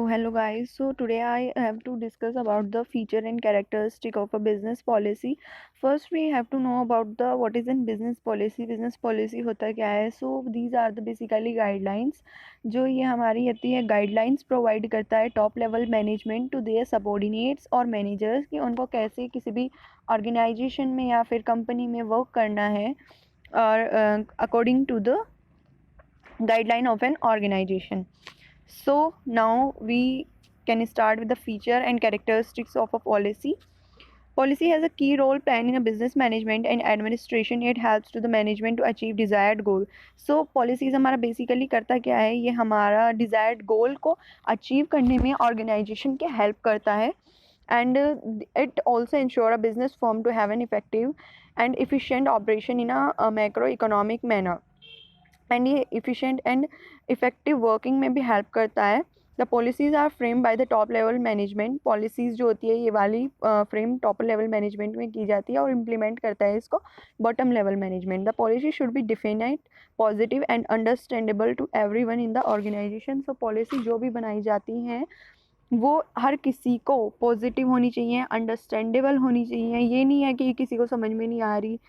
hello guys. So today I have to discuss about the feature and characteristic of a business policy. First we have to know about the what is in business policy. Business policy होता क्या है? So these are the basically guidelines जो ये हमारी होती है guidelines provide करता है top level management to their subordinates और managers कि उनको कैसे किसी भी organization में या फिर company में work करना है और according to the guideline of an organization. So now we can start with the feature and characteristics of a policy. Policy has a key role playing in a business management and administration. It helps to the management to achieve desired goal. So policies हमारा basically करता क्या है, ये हमारा desired goal को achieve करने में organization के help करता है and it also ensure a business firm to have an effective and efficient operation in a macroeconomic manner. And ये इफ़िशेंट एंड इफ़ेक्टिव वर्किंग में भी हेल्प करता है. The policies are frame by the top level management. Policies जो होती है ये वाली फ्रेम टॉप लेवल मैनेजमेंट में की जाती है और इम्प्लीमेंट करता है इसको bottom level management. The policy should be defined positive and understandable to everyone in the organisation. So policy जो भी बनाई जाती हैं वो हर किसी को पॉजिटिव होनी चाहिए, अंडरस्टैंडेबल होनी चाहिए. ये नहीं है कि किसी को समझ में नहीं आ रही.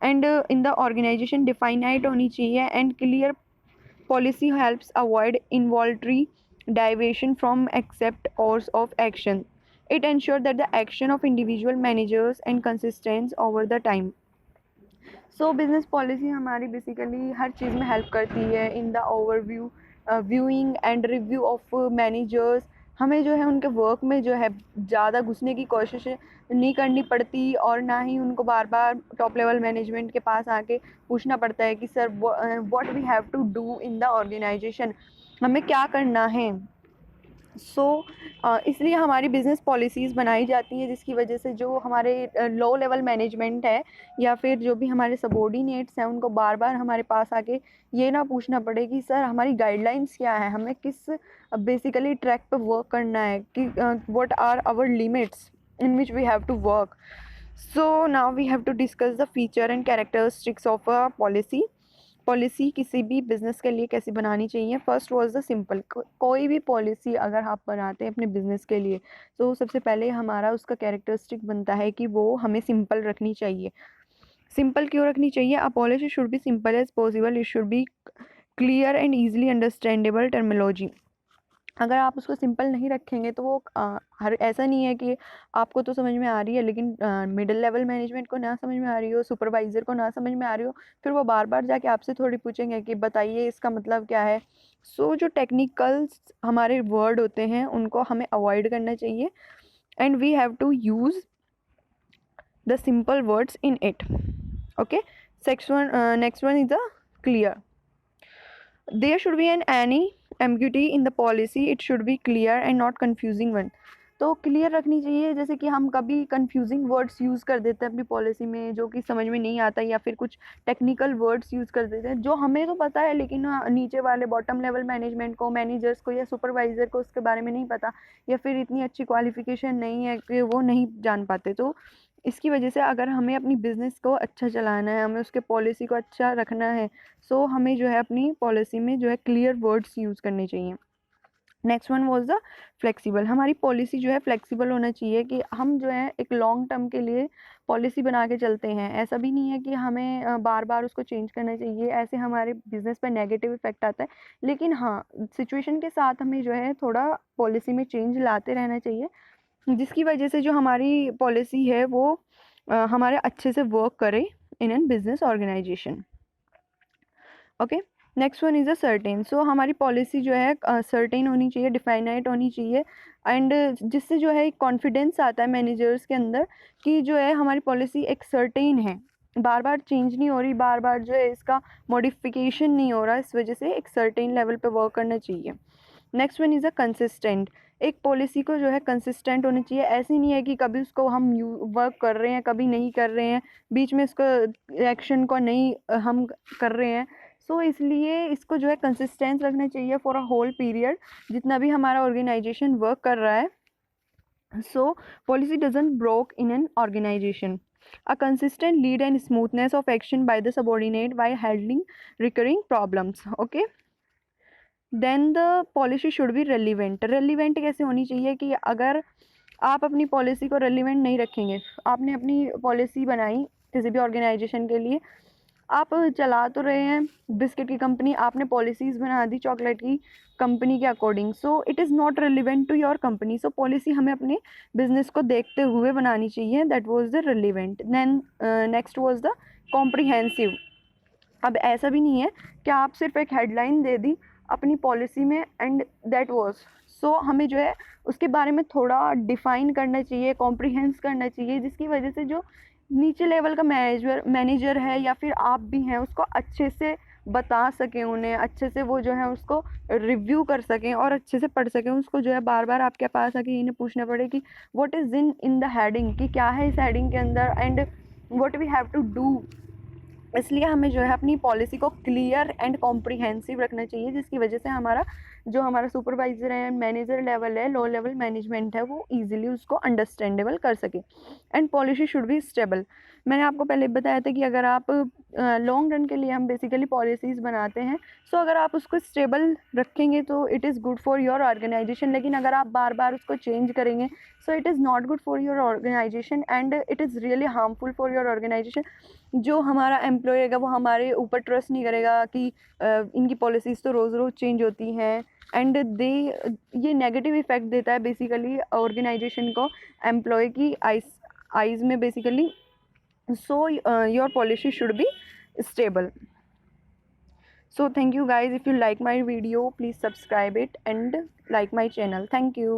And in the organisation definite होनी चाहिए and clear policy helps avoid involuntary deviation from except course of action. It ensure that the action of individual managers and consistence over the time. So business policy हमारी basically हर चीज़ में help करती है in the overview viewing and review of managers. हमें जो है उनके वर्क में जो है ज़्यादा घुसने की कोशिश नहीं करनी पड़ती और ना ही उनको बार बार टॉप लेवल मैनेजमेंट के पास आके पूछना पड़ता है कि sir what we have to do in the organisation, हमें क्या करना है. इसलिए हमारी बिज़नेस पॉलिसीज़ बनाई जाती हैं जिसकी वजह से जो हमारे लो लेवल मैनेजमेंट है या फिर जो भी हमारे सबॉर्डिनेट्स हैं उनको बार बार हमारे पास आके ये ना पूछना पड़े कि सर हमारी गाइडलाइंस क्या है, हमें किस बेसिकली ट्रैक पे वर्क करना है, कि what are our limits in which we have to work. So now we have to discuss the feature and characteristics of a policy. Policy किसी भी बिज़नेस के लिए कैसी बनानी चाहिए. First was the simple. कोई भी पॉलिसी अगर आप बनाते हैं अपने बिज़नेस के लिए तो सबसे पहले हमारा उसका कैरेक्टरिस्टिक बनता है कि वो हमें सिंपल रखनी चाहिए. सिंपल क्यों रखनी चाहिए? A policy should be simple as possible. It should be clear and easily understandable terminology. अगर आप उसको सिंपल नहीं रखेंगे तो वो हर ऐसा नहीं है कि आपको तो समझ में आ रही है लेकिन मिडिल लेवल मैनेजमेंट को ना समझ में आ रही हो, सुपरवाइज़र को ना समझ में आ रही हो, फिर वो बार बार जाके आपसे थोड़ी पूछेंगे कि बताइए इसका मतलब क्या है. जो टेक्निकल्स हमारे वर्ड होते हैं उनको हमें अवॉइड करना चाहिए and we have to use the simple words in it. Okay. Next one is the clear. There should be an any ambiguity in the policy. It should be clear and not confusing one. तो clear रखनी चाहिए. जैसे कि हम कभी confusing words use कर देते हैं अपनी पॉलिसी में जो कि समझ में नहीं आता या फिर कुछ टेक्निकल वर्ड्स यूज़ कर देते हैं जो हमें तो पता है लेकिन नीचे वाले बॉटम लेवल मैनेजमेंट को, मैनेजर्स को या सुपरवाइज़र को उसके बारे में नहीं पता या फिर इतनी अच्छी क्वालिफिकेशन नहीं है कि वो नहीं जान पाते. तो इसकी वजह से अगर हमें अपनी बिज़नेस को अच्छा चलाना है, हमें उसके पॉलिसी को अच्छा रखना है, हमें जो है अपनी पॉलिसी में जो है क्लियर वर्ड्स यूज़ करने चाहिए. Next one was the flexible. हमारी पॉलिसी जो है फ्लेक्सिबल होना चाहिए कि हम जो है एक लॉन्ग टर्म के लिए पॉलिसी बना के चलते हैं. ऐसा भी नहीं है कि हमें बार बार उसको चेंज करना चाहिए, ऐसे हमारे बिजनेस पर नेगेटिव इफेक्ट आता है. लेकिन हाँ, सिचुएशन के साथ हमें जो है थोड़ा पॉलिसी में चेंज लाते रहना चाहिए जिसकी वजह से जो हमारी पॉलिसी है वो हमारे अच्छे से वर्क करे in an business organisation. Okay. Next one is a certain. हमारी पॉलिसी जो है सर्टेन होनी चाहिए, डिफाइनाइट होनी चाहिए एंड जिससे जो है कॉन्फिडेंस आता है मैनेजर्स के अंदर कि जो है हमारी पॉलिसी एक सर्टेन है, बार बार चेंज नहीं हो रही, बार बार जो है इसका मॉडिफिकेशन नहीं हो रहा. इस वजह से एक सर्टेन लेवल पे वर्क करना चाहिए. Next one is a consistent. एक पॉलिसी को जो है कंसिस्टेंट होनी चाहिए. ऐसी नहीं है कि कभी उसको हम वर्क कर रहे हैं कभी नहीं कर रहे हैं, बीच में इसको एक्शन को नहीं हम कर रहे हैं. इसलिए इसको जो है कंसिस्टेंस रखना चाहिए फॉर अ होल पीरियड जितना भी हमारा ऑर्गेनाइजेशन वर्क कर रहा है. Policy doesn't broke in an organization. A consistent lead and smoothness of action by the subordinate while handling recurring problems. Okay. Then the policy should be relevant. Relevant कैसे होनी चाहिए कि अगर आप अपनी पॉलिसी को रेलिवेंट नहीं रखेंगे, आपने अपनी पॉलिसी बनाई किसी भी ऑर्गेनाइजेशन के लिए, आप चला तो रहे हैं बिस्किट की कंपनी, आपने पॉलिसीज़ बना दी चॉकलेट की कंपनी के according, so it is not relevant to your company. So policy हमें अपने बिजनेस को देखते हुए बनानी चाहिए। That was the relevant. Then next was the comprehensive. अब ऐसा भी नहीं है कि आप सिर्फ एक हेडलाइन दे दी अपनी पॉलिसी में एंड दैट वाज। सो हमें जो है उसके बारे में थोड़ा डिफाइन करना चाहिए, कॉम्प्रिहेंस करना चाहिए, जिसकी वजह से जो नीचे लेवल का मैनेजर है या फिर आप भी हैं उसको अच्छे से बता सकें, उन्हें अच्छे से वो जो है उसको रिव्यू कर सकें और अच्छे से पढ़ सकें। उसको जो है बार बार आपके पास आके इन्हें पूछना पड़े कि what is in the heading, कि क्या है इस हेडिंग के अंदर and what we have to do. इसलिए हमें जो है अपनी पॉलिसी को क्लियर एंड कॉम्प्रिहेंसिव रखना चाहिए, जिसकी वजह से हमारा सुपरवाइजर है, मैनेजर लेवल है, लो लेवल मैनेजमेंट है, वो इजीली उसको अंडरस्टैंडेबल कर सके। And policy should be stable. मैंने आपको पहले बताया था कि अगर आप लॉन्ग रन के लिए हम बेसिकली पॉलिसीज़ बनाते हैं, सो अगर आप उसको स्टेबल रखेंगे तो it is good for your organisation. लेकिन अगर आप बार बार उसको चेंज करेंगे so it is not good for your organisation and it is really harmful for your organisation. जो हमारा एम्प्लॉय रहेगा वो हमारे ऊपर ट्रस्ट नहीं करेगा कि इनकी पॉलिसीज़ तो रोज़ रोज़ चेंज होती हैं एंड ये नेगेटिव इफेक्ट देता है बेसिकली ऑर्गेनाइजेशन को एम्प्लॉय की आइज़ में basically. So your policy should B stable. So thank you guys. If you like my video, please subscribe it and like my channel. Thank you.